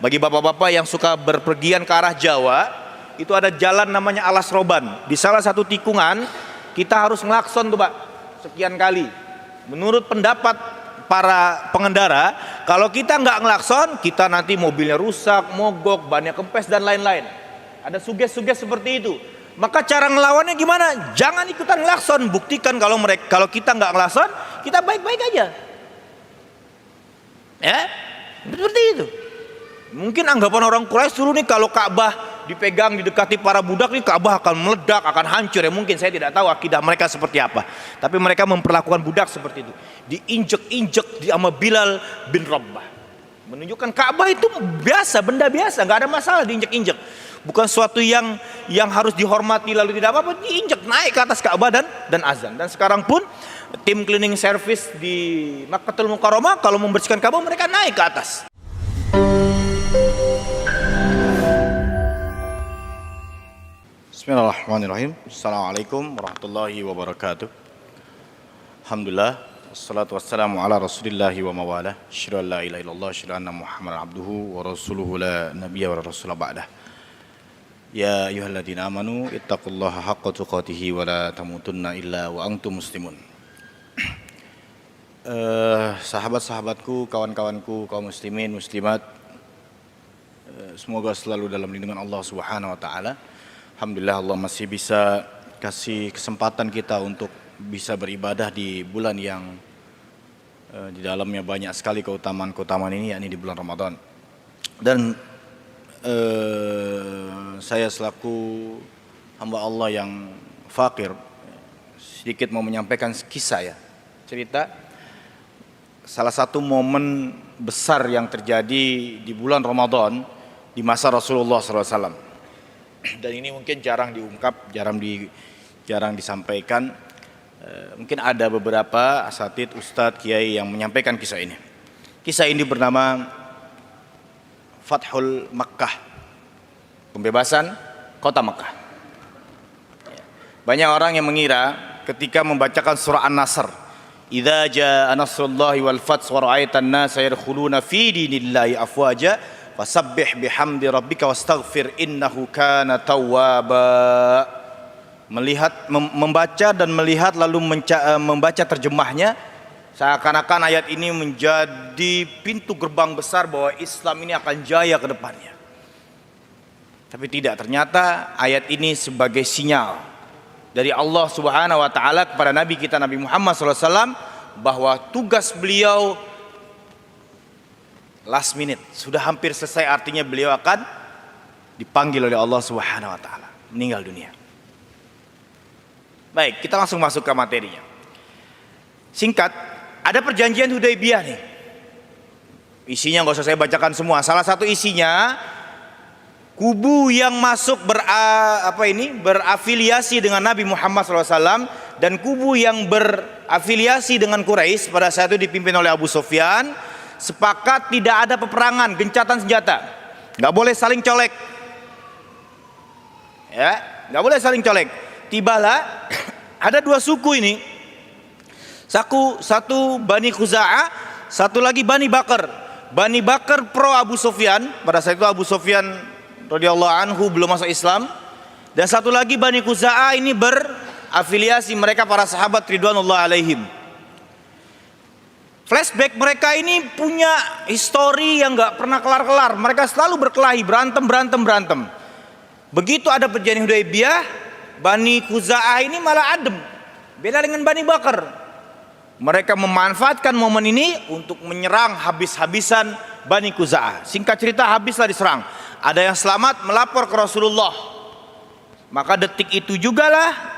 Bagi bapak-bapak yang suka berpergian ke arah Jawa, itu ada jalan namanya Alas Roban. Di salah satu tikungan kita harus ngelakson tuh Pak, sekian kali. Menurut pendapat para pengendara, kalau kita nggak ngelakson, kita nanti mobilnya rusak, mogok, bannya kempes dan lain-lain. Ada suges-suges seperti itu. Maka cara ngelawannya gimana? Jangan ikutan ngelakson. Buktikan kalau kita nggak ngelakson, kita baik-baik aja. Ya, seperti itu. Mungkin anggapan orang Quraisy dulu nih, kalau Ka'bah dipegang didekati para budak nih, Ka'bah akan meledak, akan hancur ya. Mungkin saya tidak tahu akidah mereka seperti apa, tapi mereka memperlakukan budak seperti itu, diinjek-injek di sama Bilal bin Rabah, menunjukkan Ka'bah itu biasa, benda biasa, nggak ada masalah diinjek-injek, bukan suatu yang harus dihormati lalu tidak apa-apa, diinjek naik ke atas Ka'bah dan azan. Dan sekarang pun tim cleaning service di Makkatul Mukarramah kalau membersihkan Ka'bah mereka naik ke atas. Bismillahirrahmanirrahim. Assalamualaikum warahmatullahi wabarakatuh. Alhamdulillah, wassalatu wassalamu ala rasulillahi wa mawalah. Asyhadu an la ilaha illallah, asyhadu anna muhammadan abduhu wa rasuluhu, la nabiyya wa rasula ba'dah. Ya ayyuhalladzina amanu ittaqullaha haqqa tuqatih wa la tamutunna illa wa antum muslimun. Sahabat-sahabatku, kawan-kawanku, kaum muslimin, muslimat, semoga selalu dalam lindungan Allah Subhanahu wa taala. Alhamdulillah, Allah masih bisa kasih kesempatan kita untuk bisa beribadah di bulan yang di dalamnya banyak sekali keutamaan-keutamaan ini, yakni di bulan Ramadan. Dan saya selaku hamba Allah yang fakir sedikit mau menyampaikan kisah, ya, cerita salah satu momen besar yang terjadi di bulan Ramadan di masa Rasulullah SAW. Dan ini mungkin jarang diungkap, jarang disampaikan. Mungkin ada beberapa asatid, ustadz, kiai yang menyampaikan kisah ini. Kisah ini bernama Fathul Makkah, pembebasan kota Makkah. Banyak orang yang mengira ketika membacakan surah An-Nasr, idza jaa nasrullahi wal fath wa ra'aitan nasa yadkhuluna fi dinillahi afwaja fasabbih bihamdi rabbika wastaghfir innahu kana tawwaba. Membaca dan melihat lalu membaca terjemahnya, seakan-akan ayat ini menjadi pintu gerbang besar bahwa Islam ini akan jaya ke depannya. Tapi tidak, ternyata ayat ini sebagai sinyal dari Allah Subhanahu wa taala kepada Nabi kita Nabi Muhammad SAW bahwa tugas beliau last minute, sudah hampir selesai, artinya beliau akan dipanggil oleh Allah Subhanahu wa taala, meninggal dunia. Baik, kita langsung masuk ke materinya. Singkat, ada perjanjian Hudaybiyah nih. Isinya nggak usah saya bacakan semua. Salah satu isinya, kubu yang masuk berafiliasi dengan Nabi Muhammad SAW dan kubu yang berafiliasi dengan Quraisy pada saat itu dipimpin oleh Abu Sufyan sepakat tidak ada peperangan, gencatan senjata, nggak boleh saling colek, ya, nggak boleh saling colek. Tibalah ada dua suku ini, satu Bani Khuza'ah, satu lagi Bani Bakar. Bani Bakar pro Abu Sufyan, pada saat itu Abu Sufyan radhiyallahu anhu belum masuk Islam, dan satu lagi Bani Khuza'ah ini berafiliasi, mereka para sahabat ridwanullah alaihim. Flashback, mereka ini punya histori yang nggak pernah kelar-kelar. Mereka selalu berkelahi, berantem. Begitu ada perjanjian Hudaybiyah, Bani Khuza'ah ini malah adem, beda dengan Bani Bakar. Mereka memanfaatkan momen ini untuk menyerang habis-habisan Bani Khuza'ah. Singkat cerita, habislah diserang. Ada yang selamat melapor ke Rasulullah. Maka detik itu jugalah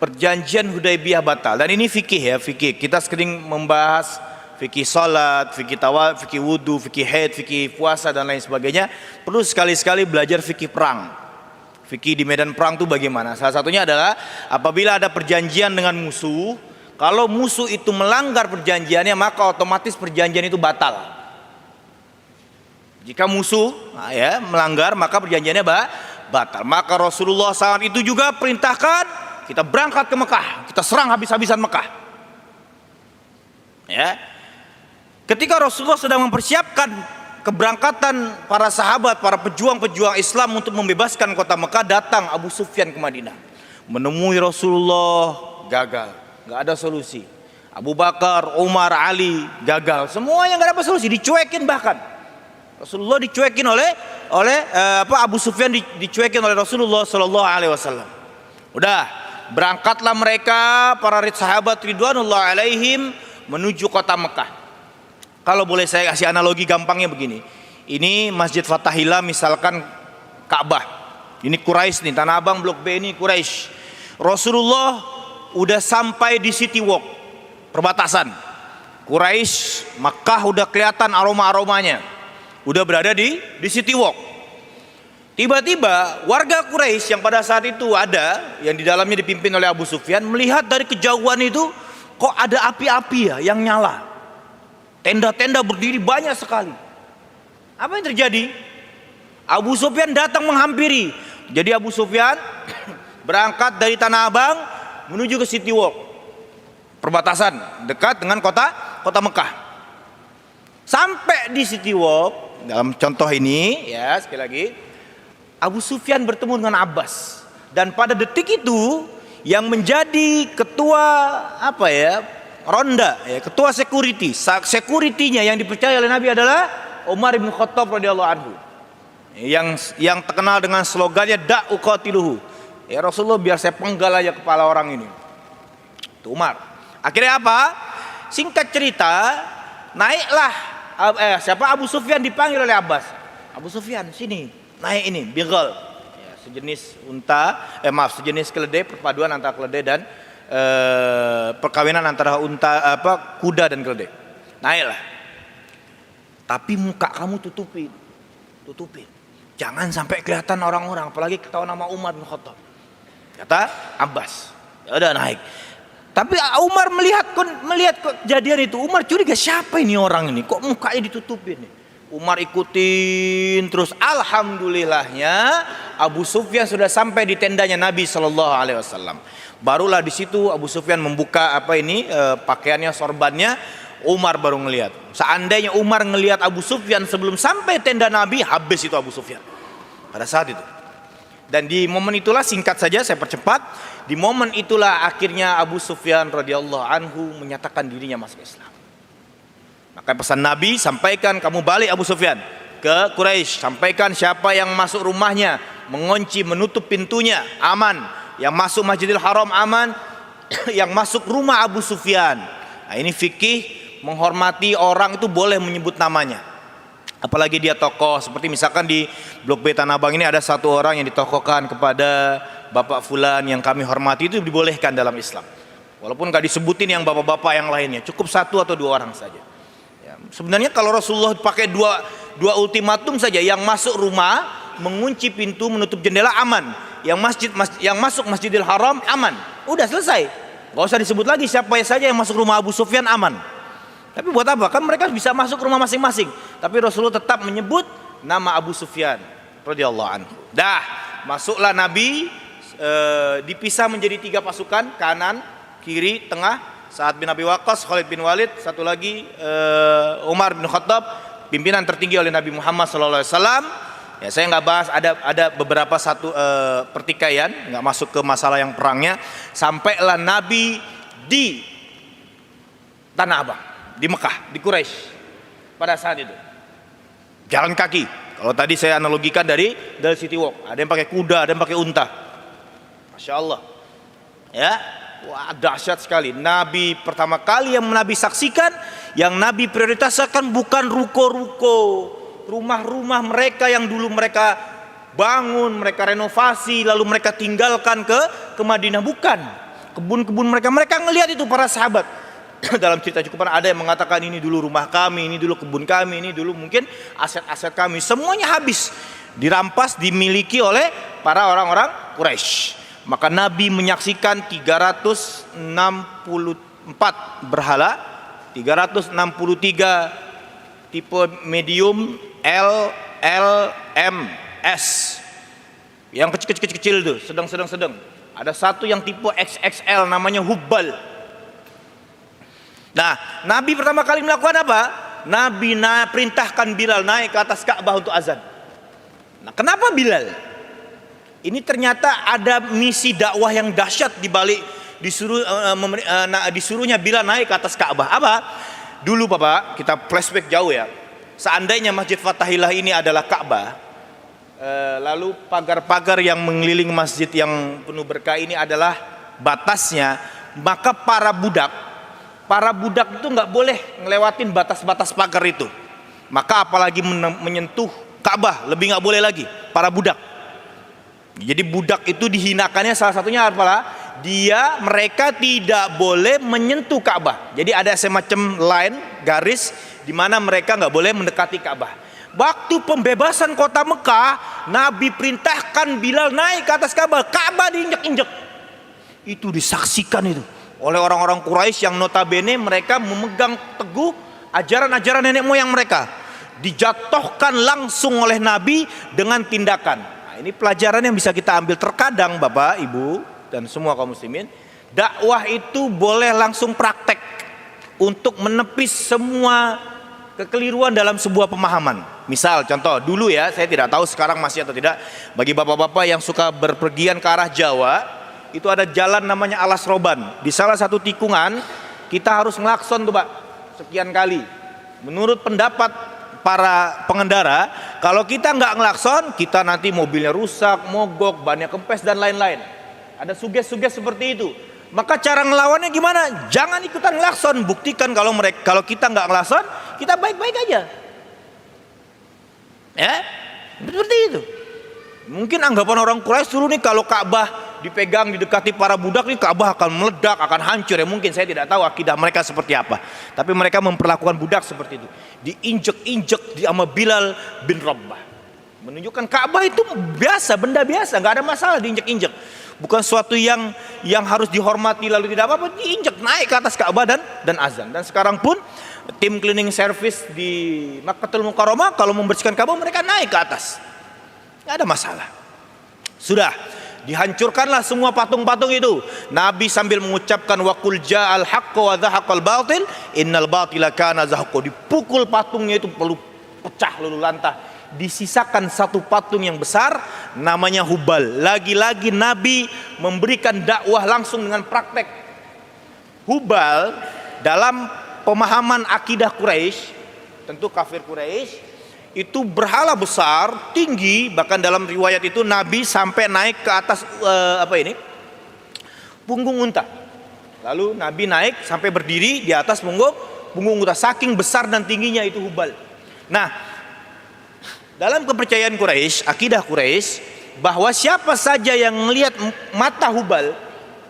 perjanjian Hudaybiyah batal. Dan ini fikih, ya, fikih. Kita sering membahas fikih salat, fikih tawaf, fikih wudu, fikih haid, fikih puasa dan lain sebagainya. Perlu sekali-sekali belajar fikih perang. Fikih di medan perang itu bagaimana? Salah satunya adalah apabila ada perjanjian dengan musuh, kalau musuh itu melanggar perjanjiannya, maka otomatis perjanjian itu batal. Jika musuh melanggar, maka perjanjiannya batal. Maka Rasulullah SAW itu juga perintahkan kita berangkat ke Mekah, kita serang habis-habisan Mekah. Ya. Ketika Rasulullah sedang mempersiapkan keberangkatan para sahabat, para pejuang-pejuang Islam untuk membebaskan kota Mekah, datang Abu Sufyan ke Madinah. Menemui Rasulullah, gagal, nggak ada solusi. Abu Bakar, Umar, Ali, gagal. Semuanya nggak dapat solusi, dicuekin bahkan. Rasulullah dicuekin oleh Abu Sufyan dicuekin oleh Rasulullah Sallallahu Alaihi Wasallam. Udah, berangkatlah mereka para sahabat ridwanullah alaihim menuju kota Mekah. Kalau boleh saya kasih analogi gampangnya begini. Ini Masjid Fathahillah misalkan Ka'bah. Ini Quraisy nih, Tanah Abang Blok B ini Quraisy. Rasulullah udah sampai di City Walk, perbatasan. Quraisy, Makkah udah kelihatan aroma-aromanya. Udah berada di City Walk. Tiba-tiba warga Quraisy yang pada saat itu ada, yang di dalamnya dipimpin oleh Abu Sufyan, melihat dari kejauhan itu kok ada api-api ya yang nyala. Tenda-tenda berdiri banyak sekali. Apa yang terjadi? Abu Sufyan datang menghampiri. Jadi Abu Sufyan berangkat dari Tanah Abang menuju ke City Walk, perbatasan dekat dengan kota Mekah. Sampai di City Walk, dalam contoh ini ya sekali lagi, Abu Sufyan bertemu dengan Abbas. Dan pada detik itu yang menjadi ketua ronda, ya, ketua security-nya yang dipercaya oleh Nabi adalah Umar bin Khattab radhiyallahu anhu. Yang terkenal dengan slogannya da'uqatiluhu. Ya Rasulullah, biar saya penggal aja kepala orang ini. Itu Umar. Akhirnya apa? Singkat cerita, naiklah Abu Sufyan dipanggil oleh Abbas. Abu Sufyan, sini, naik ini, bigal. Ya, sejenis keledai, perpaduan antara keledai dan perkawinan antara kuda dan keledai. Naiklah. Tapi muka kamu tutupin. Jangan sampai kelihatan orang-orang, apalagi ketahuan nama Umar bin Khattab. Kata Abbas. Ya udah naik. Tapi Umar melihat kejadian itu, Umar curiga, siapa ini orang ini? Kok mukanya ditutupin nih? Umar ikutin terus. Alhamdulillahnya Abu Sufyan sudah sampai di tendanya Nabi Sallallahu Alaihi Wasallam. Barulah di situ Abu Sufyan membuka pakaiannya, sorbannya. Umar baru ngelihat. Seandainya Umar ngelihat Abu Sufyan sebelum sampai tenda Nabi, habis itu Abu Sufyan pada saat itu. Dan di momen itulah, singkat saja saya percepat, di momen itulah akhirnya Abu Sufyan radhiyallahu anhu menyatakan dirinya masuk Islam. Maka pesan Nabi, sampaikan kamu balik Abu Sufyan ke Quraisy, sampaikan siapa yang masuk rumahnya mengunci, menutup pintunya, aman. Yang masuk Masjidil Haram aman, yang masuk rumah Abu Sufyan. Nah, ini fikih, menghormati orang itu boleh menyebut namanya. Apalagi dia tokoh, seperti misalkan di Blok B Tanah Abang ini ada satu orang yang ditokohkan kepada Bapak Fulan yang kami hormati, itu dibolehkan dalam Islam. Walaupun gak disebutin yang bapak-bapak yang lainnya, cukup satu atau dua orang saja. Ya, sebenarnya kalau Rasulullah pakai dua ultimatum saja, yang masuk rumah mengunci pintu, menutup jendela aman, yang masuk Masjidil Haram aman, udah selesai. Gak usah disebut lagi siapa saja yang masuk rumah Abu Sufyan aman. Tapi buat apa? Kan mereka bisa masuk rumah masing-masing. Tapi Rasulullah tetap menyebut nama Abu Sufyan radhiyallahu anhu. Dah, masuklah Nabi, dipisah menjadi 3 pasukan, kanan, kiri, tengah. Sa'ad bin Abi Waqqas, Khalid bin Walid, satu lagi Umar bin Khattab, pimpinan tertinggi oleh Nabi Muhammad SAW. Ya, saya nggak bahas, ada beberapa pertikaian, nggak masuk ke masalah yang perangnya. Sampailah Nabi di Tanah Abang, di Mekah, di Quraisy pada saat itu. Jalan kaki. Kalau tadi saya analogikan dari City Walk, ada yang pakai kuda, ada yang pakai unta. Masya Allah. Ya, wah dahsyat sekali. Nabi pertama kali yang Nabi saksikan, yang Nabi prioritaskan bukan ruko-ruko, rumah-rumah mereka yang dulu mereka bangun, mereka renovasi, lalu mereka tinggalkan ke Madinah, bukan. Kebun-kebun mereka ngelihat itu para sahabat. Dalam cerita cukupan ada yang mengatakan ini dulu rumah kami, ini dulu kebun kami, ini dulu mungkin aset-aset kami. Semuanya habis, dirampas, dimiliki oleh para orang-orang Quraisy. Maka Nabi menyaksikan 364 berhala, 363 tipe medium L, M, S. Yang kecil-kecil itu, sedang. Ada satu yang tipe XXL namanya Hubbal. Nah, Nabi pertama kali melakukan apa? Nabi perintahkan Bilal naik ke atas Ka'bah untuk azan. Nah, kenapa Bilal? Ini ternyata ada misi dakwah yang dahsyat di balik disuruhnya Bilal naik ke atas Ka'bah. Apa? Dulu Bapak, kita flashback jauh ya. Seandainya Masjid Fathahillah ini adalah Ka'bah, lalu pagar-pagar yang mengelilingi masjid yang penuh berkah ini adalah batasnya, maka para budak itu nggak boleh ngelewatin batas-batas pagar itu. Maka apalagi menyentuh Ka'bah, lebih nggak boleh lagi para budak. Jadi budak itu dihinakannya salah satunya apalah? Mereka tidak boleh menyentuh Ka'bah. Jadi ada semacam line, garis di mana mereka nggak boleh mendekati Ka'bah. Waktu pembebasan kota Mekah, Nabi perintahkan Bilal naik ke atas Ka'bah. Ka'bah diinjak-injak. Itu disaksikan itu oleh orang-orang Quraisy yang notabene mereka memegang teguh ajaran-ajaran nenek moyang mereka. Dijatuhkan langsung oleh Nabi dengan tindakan. Nah, ini pelajaran yang bisa kita ambil. Terkadang Bapak, Ibu, dan semua kaum muslimin, dakwah itu boleh langsung praktek untuk menepis semua kekeliruan dalam sebuah pemahaman. Misal contoh, dulu ya, saya tidak tahu sekarang masih atau tidak, bagi bapak-bapak yang suka berpergian ke arah Jawa, itu ada jalan namanya Alas Roban. Di salah satu tikungan kita harus ngelakson tuh Pak, sekian kali. Menurut pendapat para pengendara, kalau kita nggak ngelakson, kita nanti mobilnya rusak, mogok, bannya kempes dan lain-lain. Ada suges-suges seperti itu. Maka cara ngelawannya gimana? Jangan ikutan ngelakson. Buktikan kalau kita nggak ngelakson, kita baik-baik aja. Ya, seperti itu. Mungkin anggapan orang Quraisy dulu nih, kalau Ka'bah dipegang didekati para budak nih, Ka'bah akan meledak, akan hancur ya. Mungkin saya tidak tahu akidah mereka seperti apa. Tapi mereka memperlakukan budak seperti itu. Diinjek-injek sama Bilal bin Rabah. Menunjukkan Ka'bah itu biasa, benda biasa, nggak ada masalah diinjek-injek. Bukan suatu yang harus dihormati lalu tidak apa-apa, diinjek naik ke atas Ka'bah dan azan. Dan sekarang pun tim cleaning service di Makkahul Mukarramah kalau membersihkan Ka'bah mereka naik ke atas. Nggak ada masalah. Sudah dihancurkanlah semua patung-patung itu. Nabi sambil mengucapkan waqul ja'al haqqu wa dhahaqal batil innal batila kana zahuqa. Dipukul patungnya itu perlu pecah lalu lantah. Disisakan satu patung yang besar namanya Hubal. Lagi-lagi Nabi memberikan dakwah langsung dengan praktek. Hubal dalam pemahaman akidah Quraisy, tentu kafir Quraisy, itu berhala besar, tinggi, bahkan dalam riwayat itu Nabi sampai naik ke atas punggung unta. Lalu Nabi naik sampai berdiri di atas punggung unta, saking besar dan tingginya itu Hubal. Nah, dalam kepercayaan Quraisy, akidah Quraisy, bahwa siapa saja yang melihat mata Hubal,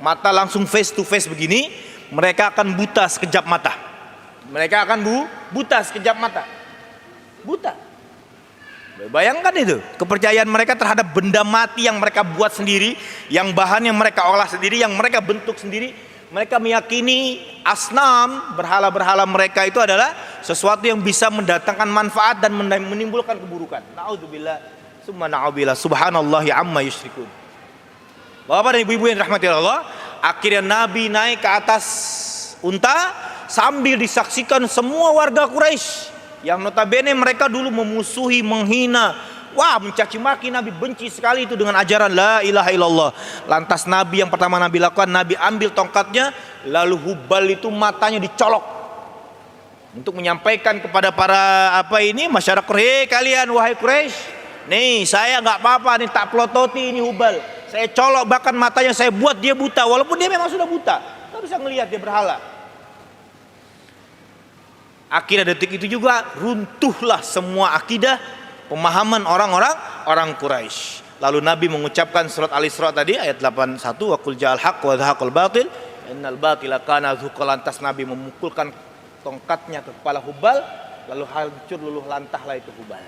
mata langsung face to face begini, mereka akan buta sekejap mata. Mereka akan buta sekejap mata. Buta. Bayangkan itu kepercayaan mereka terhadap benda mati yang mereka buat sendiri, yang bahan yang mereka olah sendiri, yang mereka bentuk sendiri. Mereka meyakini asnam, berhala-berhala mereka itu adalah sesuatu yang bisa mendatangkan manfaat dan menimbulkan keburukan. Na'udzubillah, summa na'udzubillah, subhanallahi amma yusyrikun. Bapak dan ibu-ibu yang dirahmati Allah, akhirnya Nabi naik ke atas unta sambil disaksikan semua warga Quraisy yang notabene mereka dulu memusuhi, menghina, mencaci maki Nabi, benci sekali itu dengan ajaran la ilaha illallah. Lantas Nabi yang pertama Nabi lakukan, Nabi ambil tongkatnya, lalu Hubal itu matanya dicolok untuk menyampaikan kepada para masyarakat, hei kalian wahai Quraisy, nih saya nggak apa-apa nih, tak pelototi ini Hubal, saya colok bahkan matanya, saya buat dia buta, walaupun dia memang sudah buta, nggak bisa ngelihat, dia berhala. Akhirnya detik itu juga runtuhlah semua akidah pemahaman orang Quraisy. Lalu Nabi mengucapkan surat Al-Isra tadi ayat 81, wa qul ja'al haqq wa dhahaqal batil innal batila kana zahuqa. Lantas Nabi memukulkan tongkatnya ke kepala Hubal, lalu hancur luluh lantahlah itu Hubal.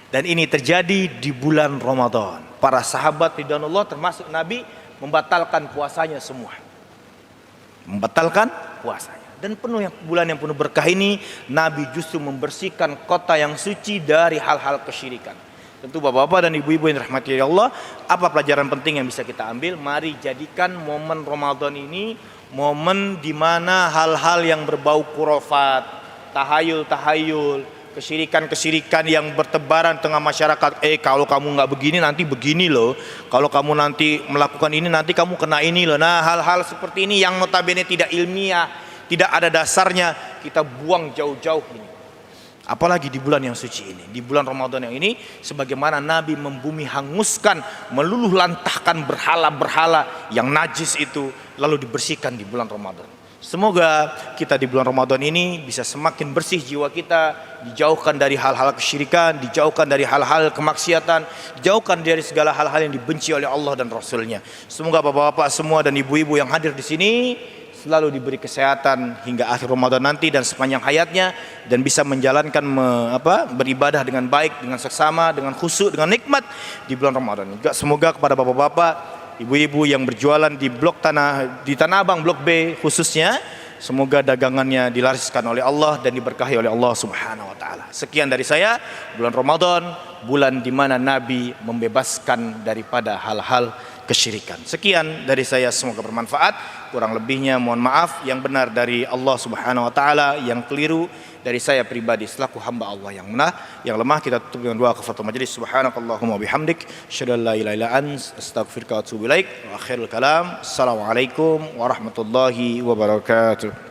Dan ini terjadi di bulan Ramadan. Para sahabat ridwanullah termasuk Nabi membatalkan puasanya semua. Membatalkan puasanya. Dan bulan yang penuh berkah ini Nabi justru membersihkan kota yang suci dari hal-hal kesyirikan. Tentu bapak-bapak dan ibu-ibu yang dirahmati Allah, apa pelajaran penting yang bisa kita ambil? Mari jadikan momen Ramadan ini momen di mana hal-hal yang berbau khurafat, tahayul, kesyirikan yang bertebaran tengah masyarakat. Kalau kamu nggak begini nanti begini loh. Kalau kamu nanti melakukan ini nanti kamu kena ini loh. Nah, hal-hal seperti ini yang notabene tidak ilmiah, tidak ada dasarnya, kita buang jauh-jauh ini. Apalagi di bulan yang suci ini, di bulan Ramadan yang ini, sebagaimana Nabi membumi hanguskan, meluluh lantahkan berhala-berhala yang najis itu, lalu dibersihkan di bulan Ramadan. Semoga kita di bulan Ramadan ini bisa semakin bersih jiwa kita, dijauhkan dari hal-hal kesyirikan, dijauhkan dari hal-hal kemaksiatan, dijauhkan dari segala hal-hal yang dibenci oleh Allah dan Rasul-Nya. Semoga bapak-bapak semua dan ibu-ibu yang hadir di sini selalu diberi kesehatan hingga akhir Ramadan nanti dan sepanjang hayatnya, dan bisa menjalankan beribadah dengan baik, dengan seksama, dengan khusyuk, dengan nikmat di bulan Ramadan. Juga semoga kepada bapak-bapak, ibu-ibu yang berjualan di Tanah Abang Blok B khususnya, semoga dagangannya dilariskan oleh Allah dan diberkahi oleh Allah Subhanahu wa taala. Sekian dari saya, bulan Ramadan, bulan di mana Nabi membebaskan daripada hal-hal kesyirikan. Sekian dari saya, semoga bermanfaat. Kurang lebihnya mohon maaf, yang benar dari Allah Subhanahu wa taala, yang keliru dari saya pribadi selaku hamba Allah yang benar. Yang lemah kita tutup dengan doa kafaratul majelis. Subhanakallahumma bihamdik, asyhadu an la ilaha illa anta, astaghfiruka wa atubu ilaik. Wa akhirul kalam, assalamualaikum warahmatullahi wabarakatuh.